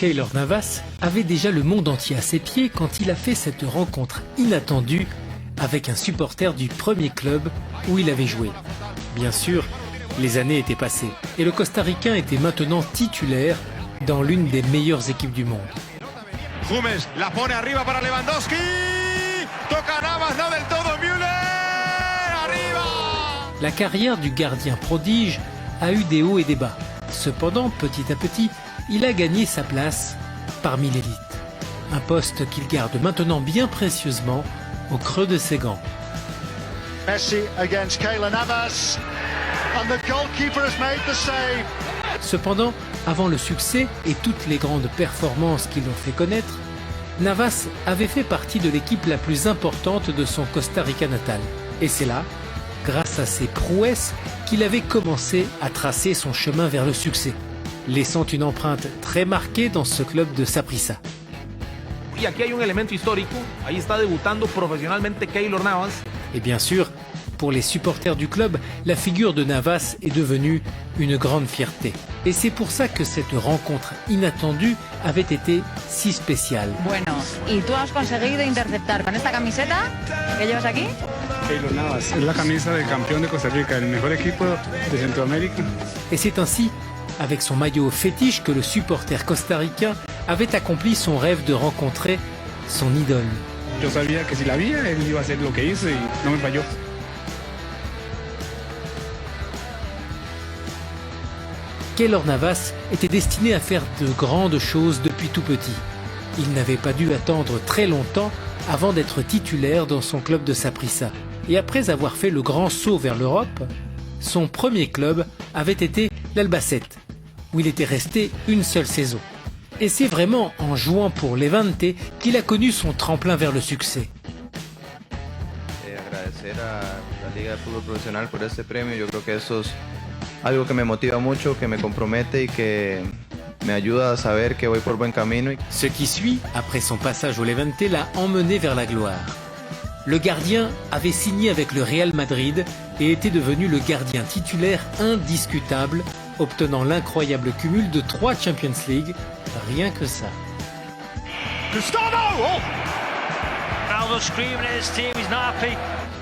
Keylor Navas avait déjà le monde entier à ses pieds quand il a fait cette rencontre inattendue avec un supporter du premier club où il avait joué. Bien sûr, les années étaient passées et le Costaricain était maintenant titulaire dans l'une des meilleures équipes du monde. Hummels la pone arriba para Lewandowski. Toca Navas, no del todo Müller. Arriba. La carrière du gardien prodige a eu des hauts et des bas. Cependant, petit à petit, il a gagné sa place parmi l'élite. Un poste qu'il garde maintenant bien précieusement au creux de ses gants. Messi against Keylor Navas and the goalkeeper has made the save. Cependant, avant le succès et toutes les grandes performances qui l'ont fait connaître, Navas avait fait partie de l'équipe la plus importante de son Costa Rica natal. Et c'est là, grâce à ses prouesses, qu'il avait commencé à tracer son chemin vers le succès, laissant une empreinte très marquée dans ce club de Saprissa. Y aquí hay un elemento histórico, ahí está debutando profesionalmente Keylor Navas. Et bien sûr, pour les supporters du club, la figure de Navas est devenue une grande fierté. Et c'est pour ça que cette rencontre inattendue avait été si spéciale. Bueno, y tú has conseguido interceptar con esta camiseta que llevas aquí. Keylor Navas, es la camisa del campeón de Costa Rica, el mejor equipo de Centroamérica. Et c'est ainsi, avec son maillot fétiche, que le supporter costaricain avait accompli son rêve de rencontrer son idole. Yo sabía que si la había, él iba a hacer lo que hizo y no me falló. Keylor Navas était destiné à faire de grandes choses depuis tout petit. Il n'avait pas dû attendre très longtemps avant d'être titulaire dans son club de Saprissa. Et après avoir fait le grand saut vers l'Europe, son premier club avait été l'Albacete, où il était resté une seule saison. Et c'est vraiment en jouant pour Levante qu'il a connu son tremplin vers le succès. Agradecer a la Liga de Fútbol Profesional por este premio, yo creo que eso es algo que me motiva mucho, que me compromete y que me ayuda a saber que voy por buen camino. Ce qui suit, après son passage au Levante, l'a emmené vers la gloire. Le gardien avait signé avec le Real Madrid et était devenu le gardien titulaire indiscutable, obtenant l'incroyable cumul de 3 Champions League, rien que ça.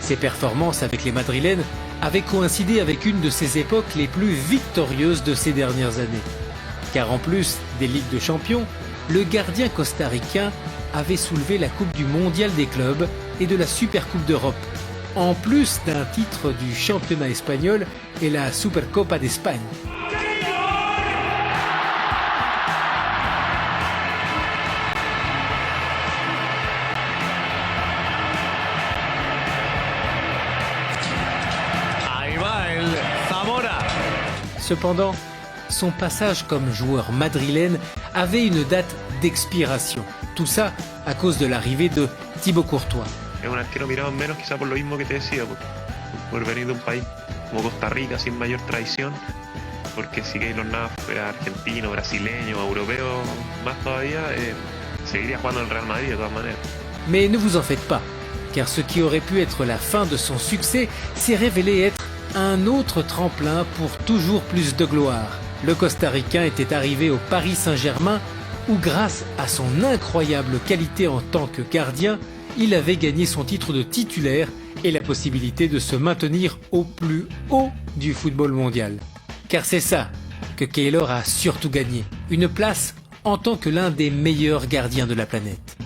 Ses performances avec les Madrilènes avaient coïncidé avec une de ses époques les plus victorieuses de ces dernières années. Car en plus des Ligues de Champions, le gardien costaricain avait soulevé la Coupe du Mondial des clubs et de la Supercoupe d'Europe, en plus d'un titre du championnat espagnol et la Supercopa d'Espagne. Cependant, son passage comme joueur madrilène avait une date d'expiration. Tout ça à cause de l'arrivée de Thibaut Courtois. Es un arquero mirado menos quizá por lo mismo que te decía, por venir de un país como Costa Rica sin mayor tradición, porque si Keylor Navas fuera argentino, brasileño, europeo, más todavía, seguiría jugando en el Real Madrid de todas maneras. Mais ne vous en faites pas, car ce qui aurait pu être la fin de son succès s'est révélé être un autre tremplin pour toujours plus de gloire. Le Costaricain était arrivé au Paris Saint-Germain où, grâce à son incroyable qualité en tant que gardien, il avait gagné son titre de titulaire et la possibilité de se maintenir au plus haut du football mondial. Car c'est ça que Keylor a surtout gagné, une place en tant que l'un des meilleurs gardiens de la planète.